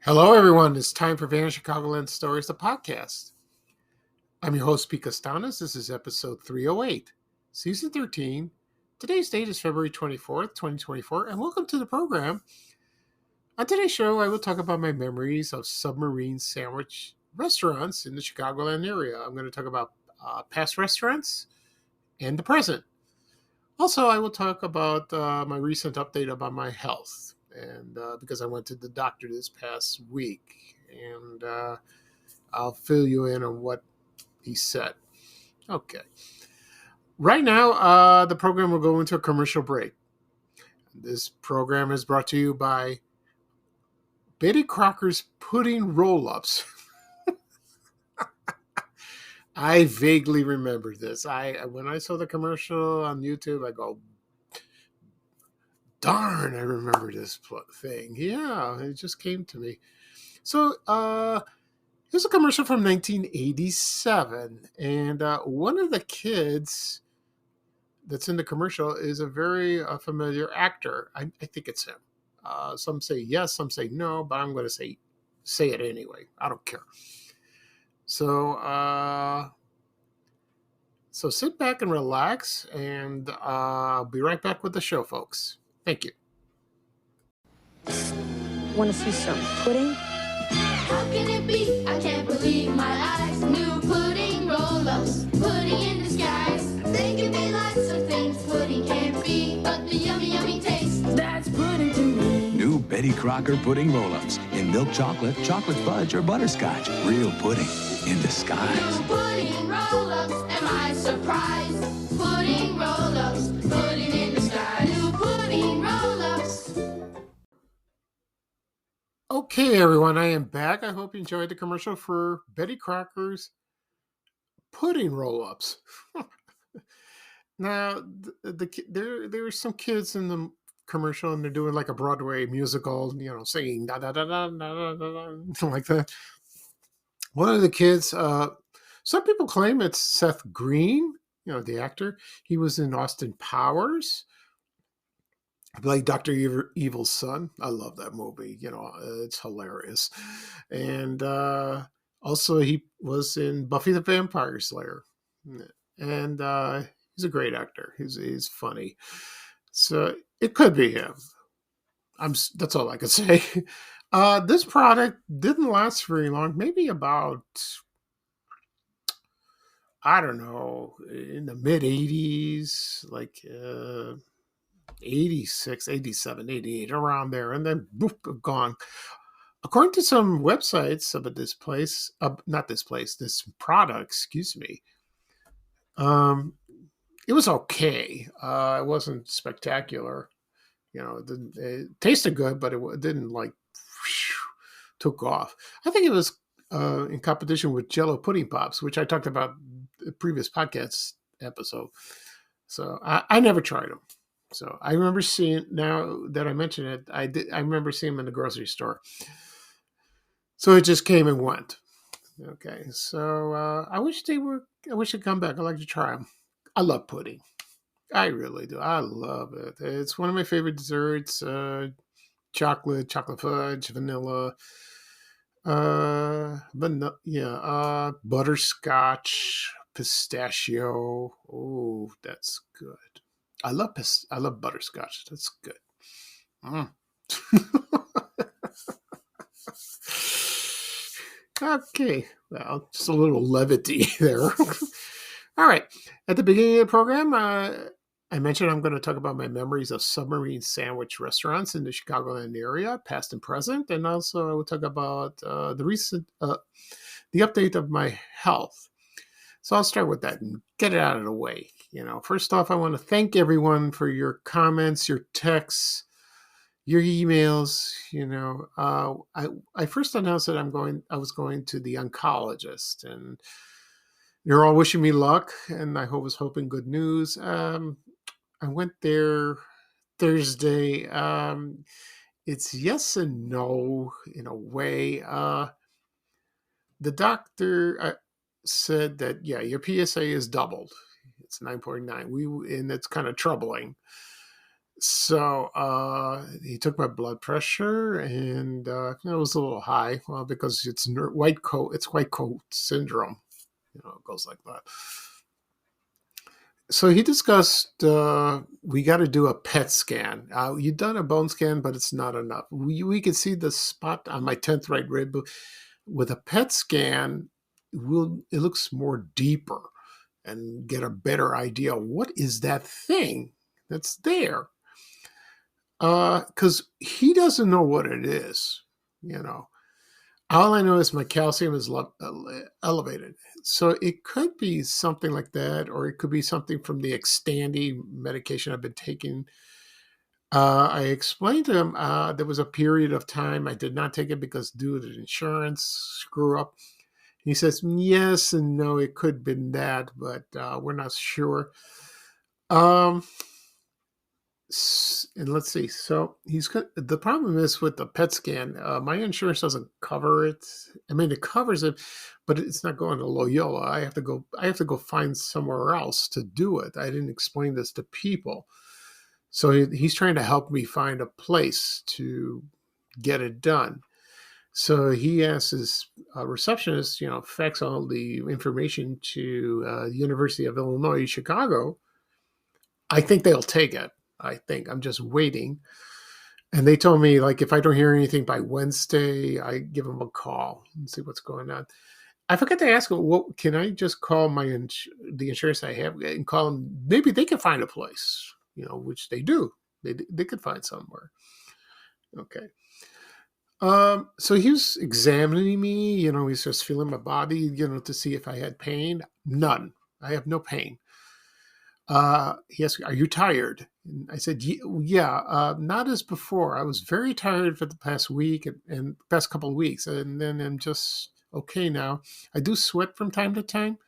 Hello, everyone. It's time for Chicagoland Stories, the podcast. I'm your host, Pete Costanas. This is episode 308, season 13. Today's date is February 24th, 2024, and welcome to the program. On today's show, I will talk about my memories of Submarine sandwich restaurants in the Chicagoland area. I'm going to talk about past restaurants and the present. Also, I will talk about my recent update about my health. And because I went to the doctor this past week, and I'll fill you in on what he said. Okay. Right now, the program will go into a commercial break. This program is brought to you by Betty Crocker's Pudding Roll-Ups. I vaguely remember this. When I saw the commercial on YouTube, I go, darn, I remember this thing. Yeah, it just came to me. So, here's a commercial from 1987. And one of the kids that's in the commercial is a very familiar actor. I think it's him. Some say yes, some say no, but I'm going to say it anyway. I don't care. So, so sit back and relax, and I'll be right back with the show, folks. Thank you. Want to see some pudding? How can it be? I can't believe my eyes. New pudding roll-ups, pudding in disguise. They can be lots of things pudding can't be, but the yummy, yummy taste, that's pudding to me. New Betty Crocker pudding roll-ups in milk chocolate, chocolate fudge, or butterscotch. Real pudding in disguise. New pudding roll-ups, am I surprised? Pudding roll-ups, pudding in disguise. New pudding roll-ups. Okay, everyone, I am back. I hope you enjoyed the commercial for Betty Crocker's Pudding Roll-Ups. Now, there were some kids in the commercial, and they're doing like a Broadway musical, singing da da da da da da da, like that. One of the kids, some people claim it's Seth Green, the actor. He was in Austin Powers. I played Dr. Evil's son. I love that movie. It's hilarious. And also he was in Buffy the Vampire Slayer. And he's a great actor. He's funny. So it could be him. That's all I could say. This product didn't last very long. Maybe about, I don't know, in the mid 80s, like 86, 87, 88, around there, and then boop, gone. According to some websites about this product, excuse me, it was okay. It wasn't spectacular. It tasted good, but it didn't took off. I think it was in competition with Jello Pudding Pops, which I talked about in the previous podcast episode. So I never tried them. So I remember seeing, now that I mention it, I remember seeing them in the grocery store. So it just came and went. Okay, so I wish they'd come back. I'd like to try them. I love pudding. I really do. I love it. It's one of my favorite desserts. Chocolate fudge, vanilla, butterscotch, pistachio. Oh, that's good. I love butterscotch. That's good. Okay, well, just a little levity there. All right. At the beginning of the program, I mentioned I'm going to talk about my memories of Submarine sandwich restaurants in the Chicagoland area, past and present, and also I will talk about the update of my health. So I'll start with that and get it out of the way. First off, I want to thank everyone for your comments, your texts, your emails, I first announced that I was going to the oncologist, and you're all wishing me luck, and I was hoping good news. I went there Thursday. It's yes and no in a way. The doctor said that yeah, your PSA is doubled. It's 9.9. And it's kind of troubling. So he took my blood pressure, and it was a little high. Well, because it's white coat syndrome. It goes like that. So he discussed we got to do a PET scan. You've done a bone scan, but it's not enough. We could see the spot on my 10th right rib. With a PET scan, it looks more deeper and get a better idea. What is that thing that's there? Because he doesn't know what it is. All I know is my calcium is elevated. So it could be something like that, or it could be something from the Xtandi medication I've been taking. I explained to him there was a period of time I did not take it because due to insurance screw up. He says, yes and no, it could have been that, but we're not sure. And let's see. So the problem is with the PET scan. My insurance doesn't cover it. I mean, it covers it, but it's not going to Loyola. I have to go find somewhere else to do it. I didn't explain this to people, so he's trying to help me find a place to get it done. So he asked his receptionist, fax all the information to University of Illinois, Chicago. I think they'll take it. I'm just waiting. And they told me, like, if I don't hear anything by Wednesday, I give them a call and see what's going on. I forgot to ask them, what can I just call the insurance I have and call them? Maybe they can find a place, which they do. They could find somewhere. Okay. So he was examining me, he's just feeling my body, to see if I had pain. None. I have no pain. He asked, are you tired? And I said, yeah, not as before. I was very tired for the past week and past couple of weeks. And then I'm just okay now. I do sweat from time to time.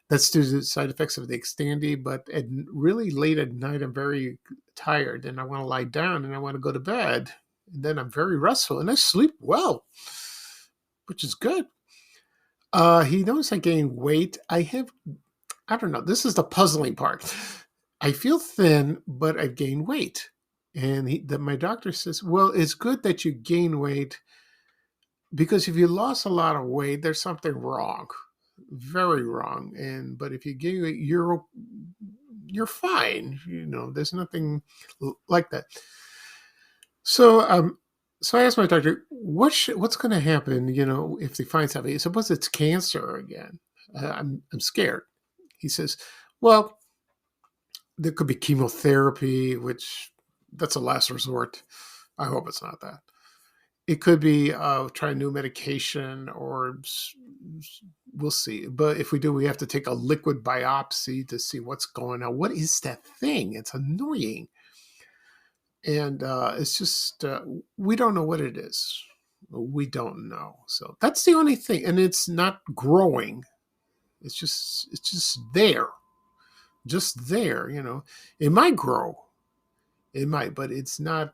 That's due to the side effects of the Xtandi, but really late at night, I'm very tired and I want to lie down and I want to go to bed. And then I'm very restful and I sleep well, which is good. He noticed I gained weight. I don't know. This is the puzzling part. I feel thin, but I've gained weight. And my doctor says, well, it's good that you gain weight because if you lost a lot of weight, there's something wrong, very wrong. But if you gain weight, you're fine. There's nothing like that. So I asked my doctor, what's going to happen, if they find something? Suppose it's cancer again. I'm scared. He says, well, there could be chemotherapy, which that's a last resort. I hope it's not that. It could be try a new medication, or we'll see. But if we do, we have to take a liquid biopsy to see what's going on. What is that thing? It's annoying. And it's just, we don't know what it is. We don't know. So that's the only thing. And it's not growing. It's just there. Just there, It might grow. It might, but it's not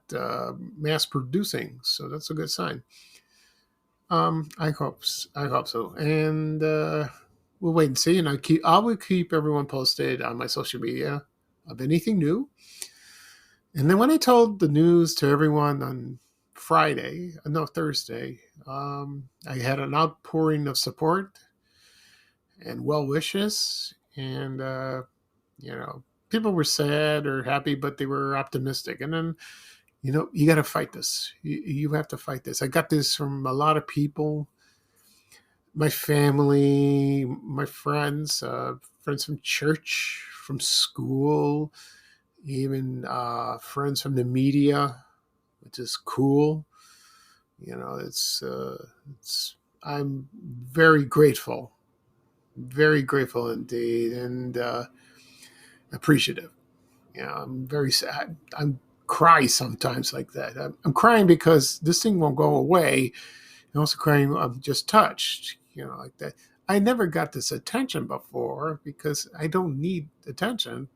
mass producing. So that's a good sign. I hope so. And we'll wait and see. And I will keep everyone posted on my social media of anything new. And then when I told the news to everyone on Thursday, I had an outpouring of support and well wishes. And, people were sad or happy, but they were optimistic. And then, you got to fight this. You have to fight this. I got this from a lot of people, my family, my friends, friends from church, from school, even friends from the media, which is cool. I'm very grateful indeed, and appreciative. I'm very sad. I'm cry sometimes like that. I'm crying because this thing won't go away. I'm also crying, I'm just touched, like that. I never got this attention before because I don't need attention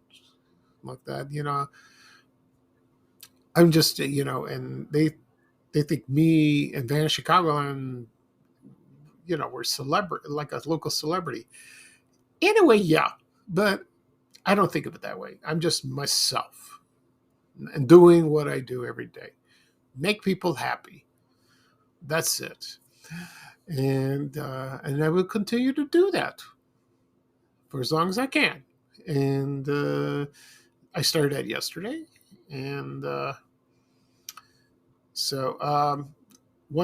like that. I'm just, and they think me and Van Chicagoland, we're celebrity, like a local celebrity. In a way, yeah, but I don't think of it that way. I'm just myself and doing what I do every day. Make people happy. That's it. And I will continue to do that for as long as I can. And I started that yesterday. And another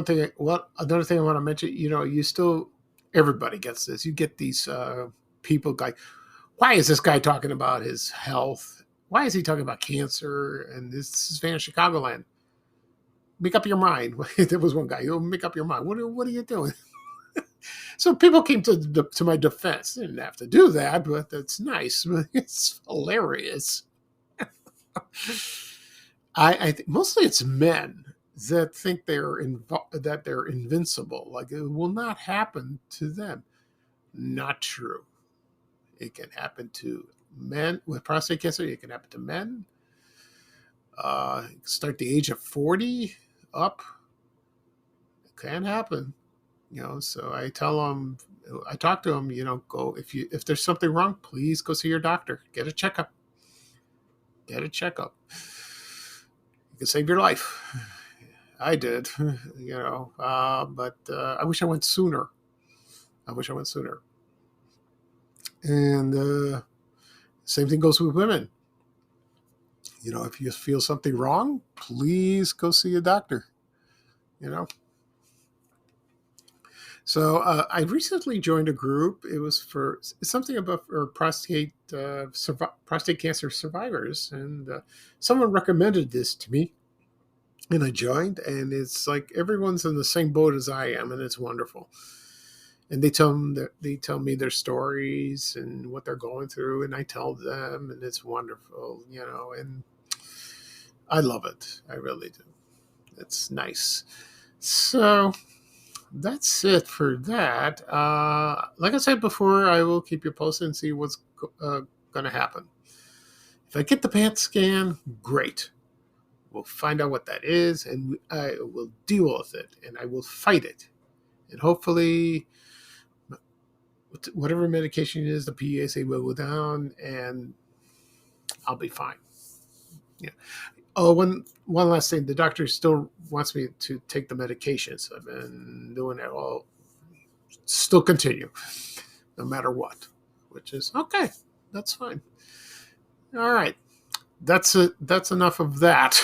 thing I want to mention, everybody gets this. You get these people like, why is this guy talking about his health? Why is he talking about cancer? And this is Van Chicagoland. Make up your mind. There was one guy, make up your mind. What are you doing? So people came to my defense. They didn't have to do that, but that's nice. It's hilarious. I think mostly it's men that think that they're invincible. Like it will not happen to them. Not true. It can happen to men with prostate cancer. It can happen to men. Start the age of 40 up. It can happen. So I talk to them, go, if there's something wrong, please go see your doctor. Get a checkup. You can save your life. I did, but I wish I went sooner. And same thing goes with women. If you feel something wrong, please go see a doctor. So I recently joined a group. It's something about prostate cancer survivors, and someone recommended this to me, and I joined. And it's like everyone's in the same boat as I am, and it's wonderful. And they tell me their stories and what they're going through, and I tell them, and it's wonderful, And I love it. I really do. It's nice. So that's it for that. Like I said before, I will keep you posted and see what's going to happen. If I get the PAT scan, great. We'll find out what that is, and I will deal with it, and I will fight it. And hopefully, whatever medication it is, the PSA will go down, and I'll be fine. Yeah. Oh, one last thing. The doctor still wants me to take the medications. I've been doing it all. Still continue, no matter what, which is okay. That's fine. All right. That's it. That's enough of that.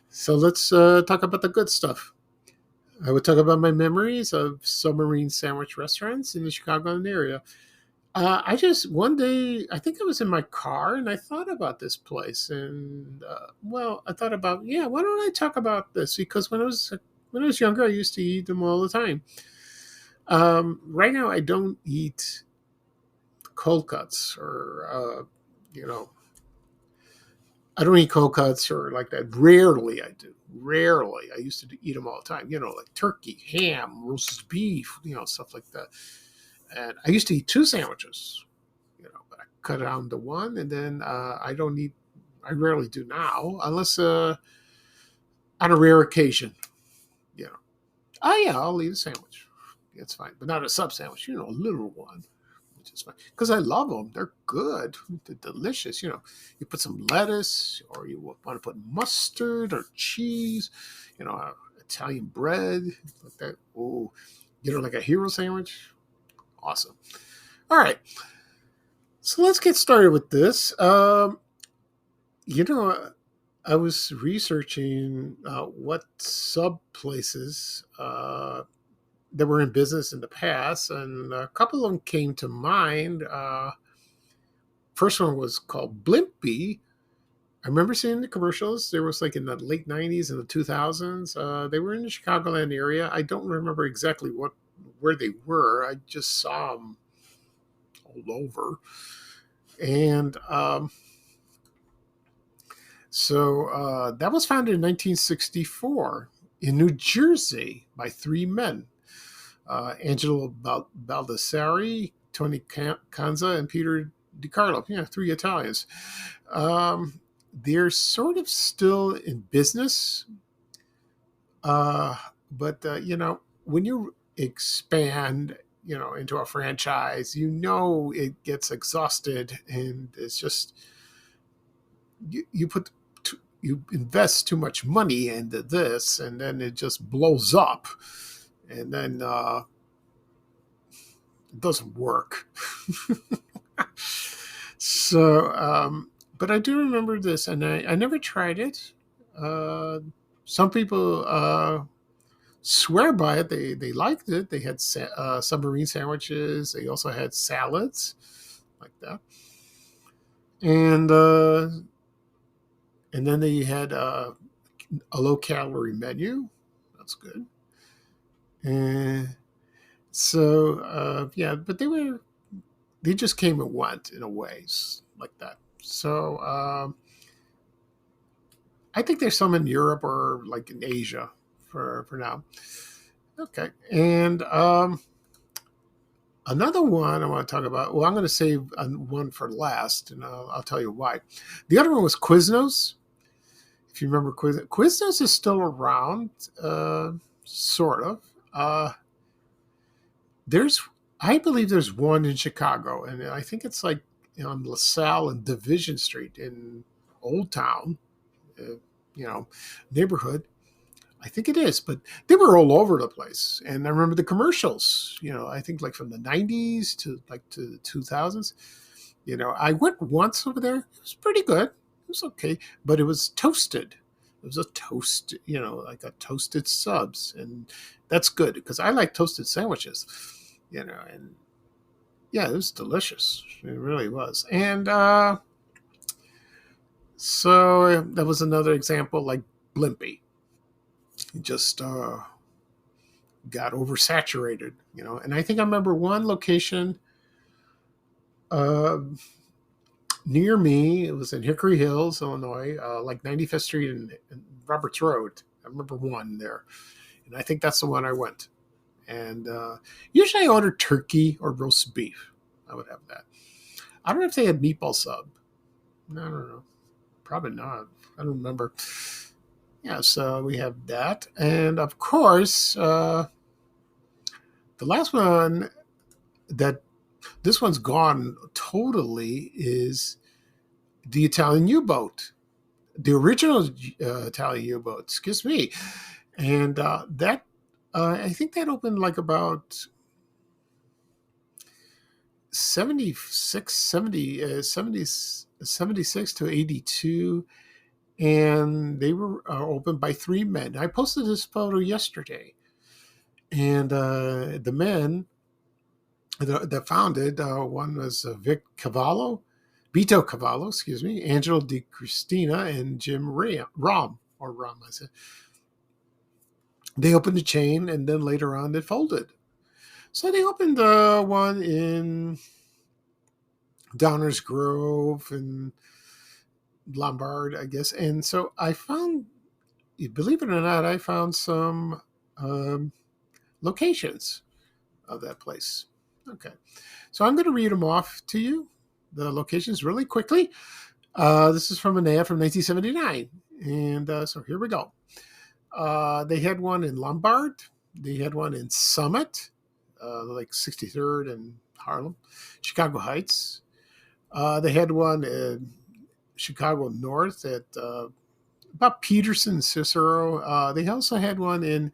So let's talk about the good stuff. I would talk about my memories of Submarine sandwich restaurants in the Chicagoland area. One day, I think I was in my car and I thought about this place. And, I thought about, why don't I talk about this? Because when I was younger, I used to eat them all the time. Right now, I don't eat cold cuts or, I don't eat cold cuts or like that. Rarely I do. Rarely. I used to eat them all the time, like turkey, ham, roast beef, stuff like that. And I used to eat 2 sandwiches, but I cut it down to 1. And then I rarely do now, unless on a rare occasion, Oh, yeah, I'll eat a sandwich. That's fine. But not a sub sandwich, a little one, which is fine. Because I love them. They're good. They're delicious. You put some lettuce, or you want to put mustard or cheese, Italian bread, like that. Oh, like a hero sandwich. Awesome. All right. So let's get started with this. I was researching what sub places that were in business in the past, and a couple of them came to mind. First one was called Blimpie. I remember seeing the commercials. There was like in the late 90s and the 2000s. They were in the Chicagoland area. I don't remember exactly where they were. I just saw them all over. And So that was founded in 1964 in New Jersey by three men. Angelo Baldassari, Tony Canza, and Peter DiCarlo. Yeah, three Italians. They're sort of still in business, but when you expand, into a franchise, it gets exhausted, and it's just you invest too much money into this, and then it just blows up, and then it doesn't work. But I do remember this, and I never tried it. Some people swear by it. They liked it. They had submarine sandwiches. They also had salads like that, and then they had a low calorie menu. That's good. And yeah, but they just came and went in a ways like that. So I think there's some in Europe or like in Asia for now. Okay, and another one I want to talk about. Well, I'm going to save one for last, and I'll tell you why. The other one was Quiznos. If you remember Quiznos, Quiznos is still around, sort of. I believe there's one in Chicago, and I think it's like on LaSalle and Division Street in Old Town, neighborhood. I think it is, but they were all over the place. And I remember the commercials, I think like from the 90s to the 2000s. I went once over there. It was pretty good. It was okay, but it was toasted. It was a toast, like a toasted subs. And that's good because I like toasted sandwiches, and yeah, it was delicious. It really was. And so that was another example, like Blimpie. It just got oversaturated, And I think I remember one location near me. It was in Hickory Hills, Illinois, like 95th Street and Roberts Road. I remember one there. And I think that's the one I went. And usually I order turkey or roast beef. I would have that. I don't know if they had meatball sub. I don't know. Probably not. I don't remember. Yeah, so we have that. And of course, the last one this one's gone totally is the Italian U-boat. The original Italian U-boat, excuse me. And that, I think that opened like about 76 to 82, and they were opened by three men. I posted this photo yesterday, and the men that founded, one was Vito Cavallo, excuse me, Angelo Di Cristina, and Jim Rom, I said. They opened the chain, and then later on it folded. So they opened one in Downers Grove and Lombard, I guess. And so I found, believe it or not, I found some locations of that place. Okay. So I'm going to read them off to you, the locations, really quickly. This is from an ad from 1979. And so here we go. They had one in Lombard. They had one in Summit, like 63rd and Harlem, Chicago Heights. They had one in Chicago North at about Peterson, Cicero. They also had one in,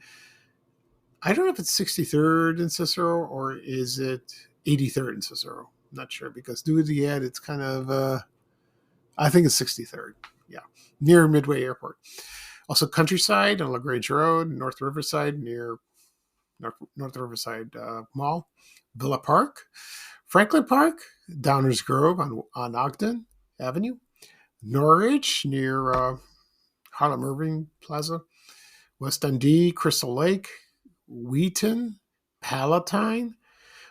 I don't know if it's 63rd in Cicero or is it 83rd in Cicero. I'm not sure because due to the ad, it's kind of, I think it's 63rd. Yeah, near Midway Airport. Also Countryside on LaGrange Road, North Riverside near North Riverside Mall, Villa Park, Franklin Park, Downers Grove on Ogden Avenue, Norridge near Harlem Irving Plaza, West Dundee, Crystal Lake, Wheaton, Palatine.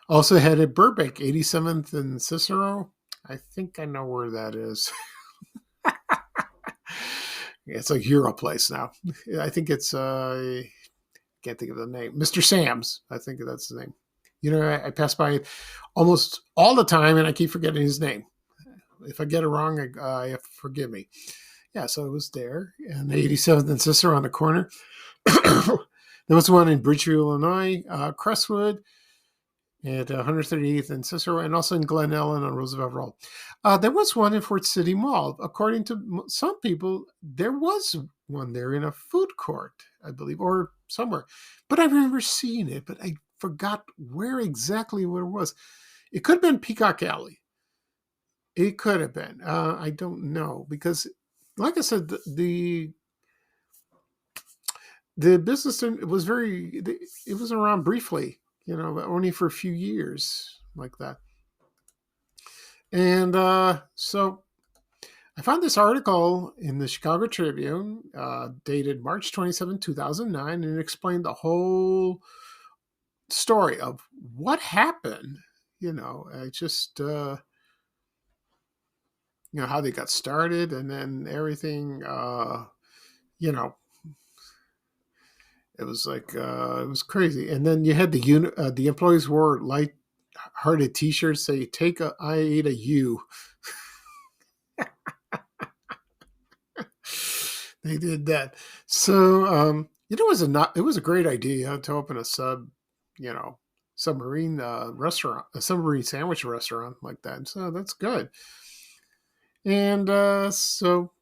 Also had at Burbank, 87th and Cicero. I think I know where that is. It's a Euro place now. I think it's can't think of the name. Mr. Sam's. I think that's the name. I pass by it almost all the time, and I keep forgetting his name. If I get it wrong, forgive me. Yeah, so it was there, and the 87th and Cicero on the corner. There was one in Bridgeview, Illinois, Crestwood, at 138th and Cicero, and also in Glen Ellen on Roosevelt Road. There was one in Fort City Mall. According to some people, there was one there in a food court, I believe, or somewhere. But I remember seeing it, but I forgot where exactly what it was. It could have been Peacock Alley. It could have been. I don't know, because, like I said, the business was it was around briefly, only for a few years like that. And so I found this article in the Chicago Tribune, dated March 27, 2009, and it explained the whole story of what happened. How they got started, and then everything, it was like, it was crazy. And then you had the employees wore light-hearted T-shirts say, I ate a U. They did that. So, it was a great idea to open a submarine restaurant, a submarine sandwich restaurant like that. So that's good. And so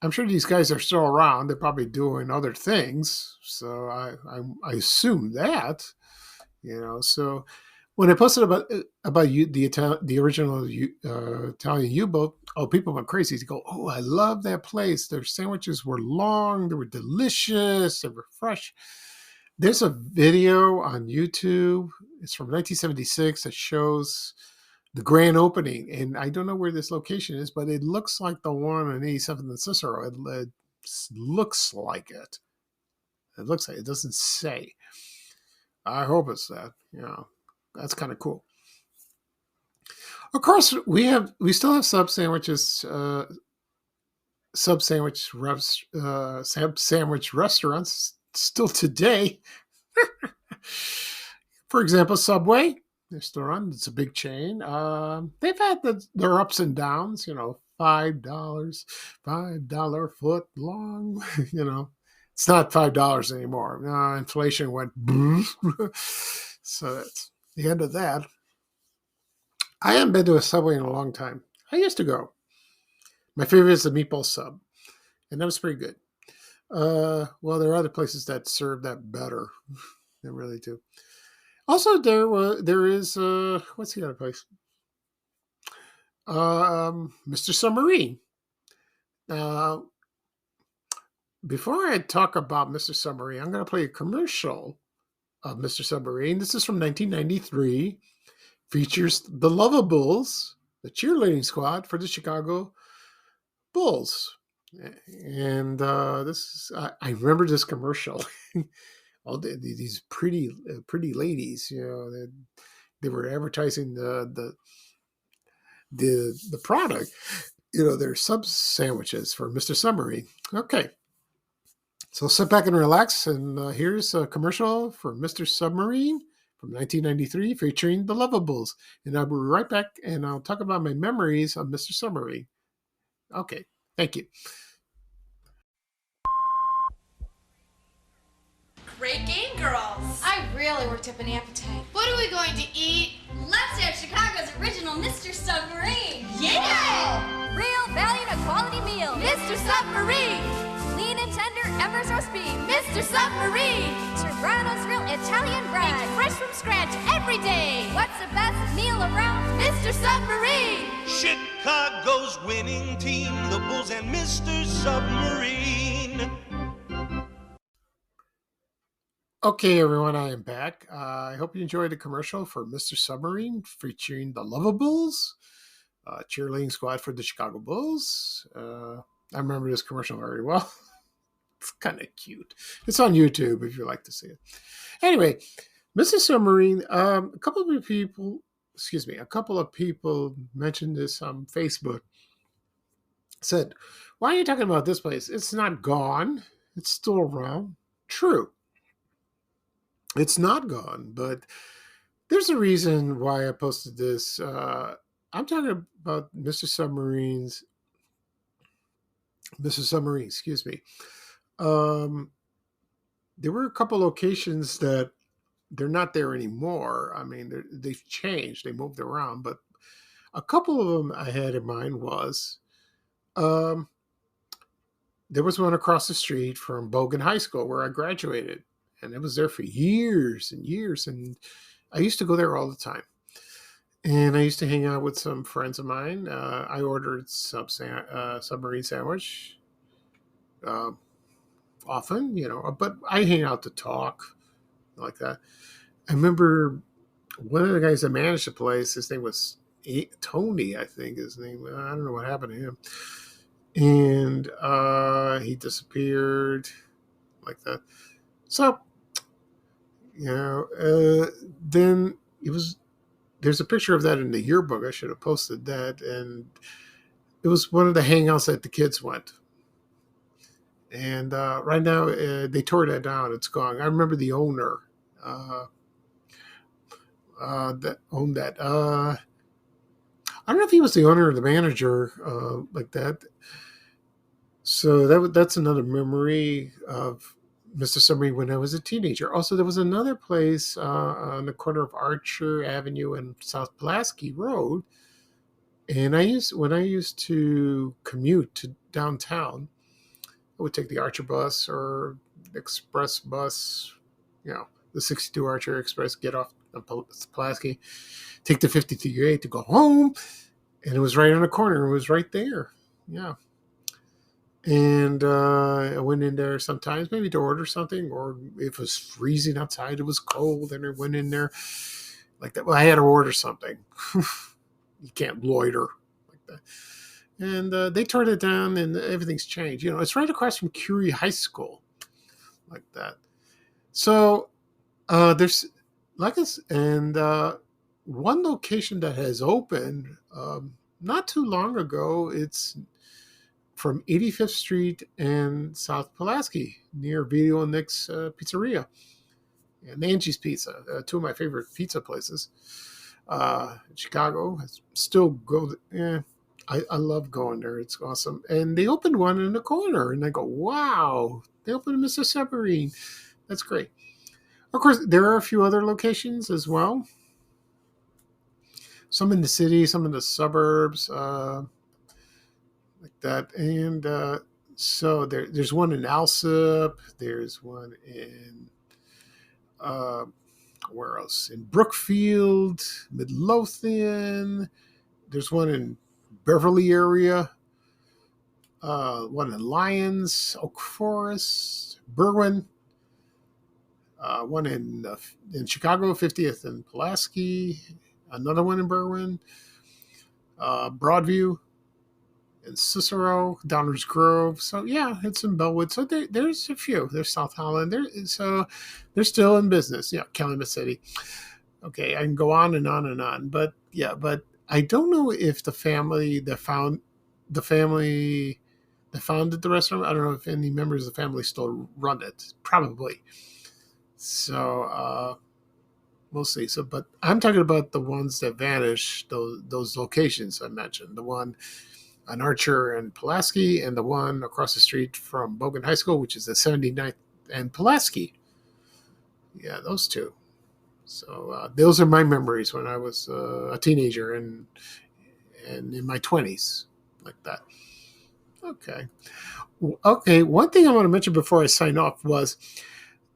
I'm sure these guys are still around. They're probably doing other things. So I assume that, So when I posted about you, the original Italian U-boat, people went crazy. They go, "Oh, I love that place. Their sandwiches were long. They were delicious. They were fresh." There's a video on YouTube. It's from 1976 that shows the grand opening, and I don't know where this location is, but it looks like the one on 87th and Cicero. It looks like it. It looks like it. Doesn't say. I hope it's that. That's kind of cool. Of course, we still have sub sandwich restaurants still today. For example, Subway. They're still on. It's a big chain. They've had their ups and downs. $5 foot long. It's not $5 anymore. Inflation went. So that's the end of that. I haven't been to a Subway in a long time. I used to go. My favorite is the meatball sub, and that was pretty good. Well, there are other places that serve that better. They really do. Also, there is what's the other place? Mr. Submarine. Before I talk about Mr. Submarine, I'm going to play a commercial of Mr. Submarine. This is from 1993. Features the Lovables, the cheerleading squad for the Chicago Bulls. And I remember this commercial. All these pretty ladies, they were advertising the product, their sub sandwiches for Mr. Submarine. Okay, so sit back and relax, and here's a commercial for Mr. Submarine from 1993 featuring the Lovables. And I'll be right back, and I'll talk about my memories of Mr. Submarine. Okay, thank you. Great game, girls. I really worked up an appetite. What are we going to eat? Let's have Chicago's original Mr. Submarine. Yeah! Real value and quality meal. Mr. Submarine! Lean and tender Embers roast beef. Mr. Submarine! Serrano's real Italian bread. Baked fresh from scratch every day. What's the best meal around? Mr. Submarine! Chicago's winning team, the Bulls and Mr. Submarine. Okay, everyone, I am back. I hope you enjoyed the commercial for Mr. Submarine featuring the Lovables, cheerleading squad for the Chicago Bulls. I remember this commercial very well. It's kind of cute. It's on YouTube if you like to see it. Anyway, Mr. Submarine, a couple of people mentioned this on Facebook. said, "Why are you talking about this place? It's not gone. It's still around." True, it's not gone, but there's a reason why I posted this. I'm talking about Mr. Submarine, excuse me. Um, there were a couple locations that they're not there anymore. I mean, they've changed, they moved around, but a couple of them I had in mind was um, there was one across the street from Bogan High School where I graduated, and it was there for years and years, and I used to go there all the time. And I used to hang out with some friends of mine. I ordered submarine sandwich uh, often, but I hang out to talk like that. I remember one of the guys that managed the place. His name was Tony, I think his name. I don't know what happened to him, and he disappeared like that. So then it was. There's a picture of that in the yearbook. I should have posted that, and it was one of the hangouts that the kids went. And right now, they tore that down. It's gone. I remember the owner that owned that. I don't know if he was the owner or the manager like that. So that's another memory of Mr. Submarine when I was a teenager. Also, there was another place on the corner of Archer Avenue and South Pulaski Road. And when I used to commute to downtown, I would take the Archer bus or express bus, the 62 Archer Express, get off Pulaski, take the 53A to go home, and it was right on the corner. It was right there. Yeah. And I went in there sometimes, maybe to order something, or if it was freezing outside, it was cold, and I went in there like that. Well, I had to order something. You can't loiter like that. And they turned it down, and everything's changed. It's right across from Curie High School, like that. So there's like us, and one location that has opened not too long ago. It's from 85th Street and South Pulaski near Vito and Nick's Pizzeria and Angie's Pizza, two of my favorite pizza places. In Chicago, I still go. Yeah, I love going there. It's awesome. And they opened one in the corner, and I go, wow! They opened Mr. Submarine. That's great. Of course, there are a few other locations as well. Some in the city, some in the suburbs, like that. And so there's one in Alsip. There's one in where else? In Brookfield, Midlothian. There's one in Beverly area. One in Lyons, Oak Forest, Berwyn. One in Chicago, 50th and Pulaski. Another one in Berwyn. Broadview and Cicero, Downers Grove. So yeah, it's in Bellwood. So there's a few. There's South Holland. So they're still in business. Yeah, Calumet City. Okay, I can go on and on and on. But yeah, but I don't know if the family that founded the restaurant, I don't know if any members of the family still run it. Probably. So we'll see. So, but I'm talking about the ones that vanished. Those locations I mentioned. The one on Archer and Pulaski, and the one across the street from Bogan High School, which is the 79th and Pulaski. Yeah, those two. So those are my memories when I was a teenager and in my 20s, like that. Okay. One thing I want to mention before I sign off was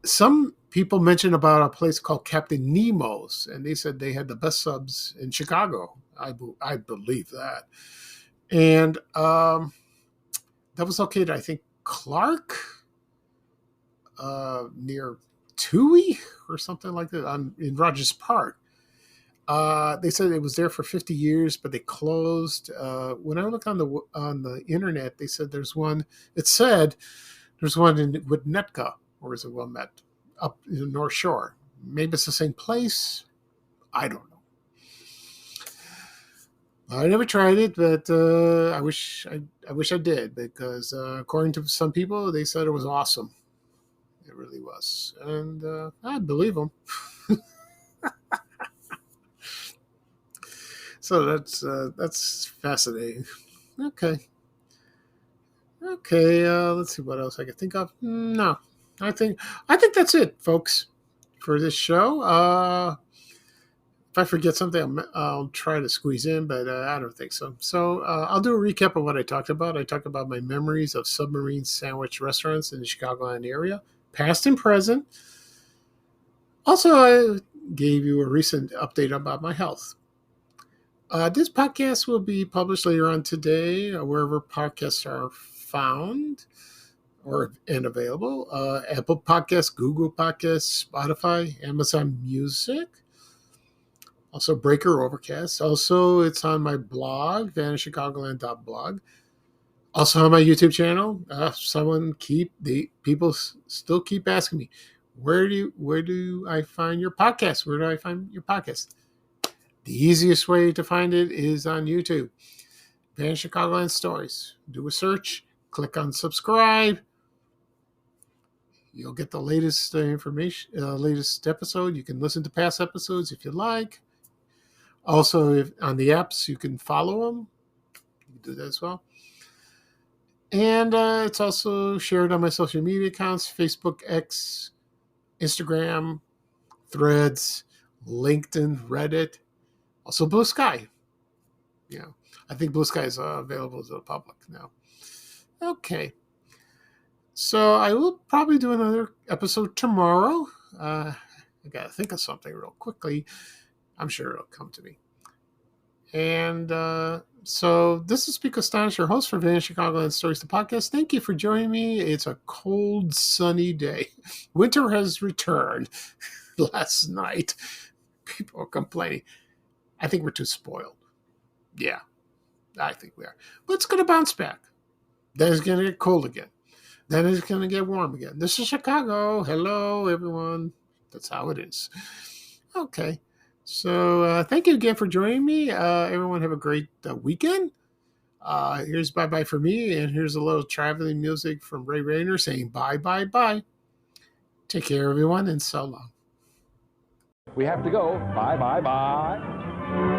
some people mentioned about a place called Captain Nemo's, and they said they had the best subs in Chicago. I believe that. And that was located, I think, Clark, near Toohey or something like that, in Rogers Park. They said it was there for 50 years, but they closed. When I look on the internet, they said there's one. It said there's one in Winnetka, or is it Wilmette, up in the North Shore. Maybe it's the same place. I don't know. I never tried it, but I wish I did, because according to some people, they said it was awesome. It really was, and I believe them. So that's fascinating. Okay, okay. Let's see what else I can think of. No, I think that's it, folks, for this show. If I forget something, I'll try to squeeze in, but I don't think so. So I'll do a recap of what I talked about. I talked about my memories of Submarine sandwich restaurants in the Chicagoland area, past and present. Also, I gave you a recent update about my health. This podcast will be published later on today, wherever podcasts are found and available. Apple Podcasts, Google Podcasts, Spotify, Amazon Music. Also, Breaker, Overcast. Also, it's on my blog, vanishchicagoland.blog. Also on my YouTube channel. People still keep asking me, where do I find your podcast? Where do I find your podcast? The easiest way to find it is on YouTube. Vanish Chicagoland Stories. Do a search. Click on subscribe. You'll get the latest information, latest episode. You can listen to past episodes if you like. Also, if on the apps, you can follow them. You can do that as well. And it's also shared on my social media accounts: Facebook, X, Instagram, Threads, LinkedIn, Reddit. Also, Blue Sky. Yeah, I think Blue Sky is available to the public now. Okay. So I will probably do another episode tomorrow. I got to think of something real quickly. I'm sure it'll come to me. And so this is Speak Astonish, your host for Vanish Chicagoland Stories, the podcast. Thank you for joining me. It's a cold, sunny day. Winter has returned. Last night, people are complaining. I think we're too spoiled. Yeah, I think we are. But it's going to bounce back. Then it's going to get cold again. Then it's going to get warm again. This is Chicago. Hello, everyone. That's how it is. Okay. So thank you again for joining me. Everyone have a great weekend. Here's bye-bye for me, and here's a little traveling music from Ray Rayner saying bye, bye, bye. Take care, everyone, and so long. We have to go. Bye, bye, bye.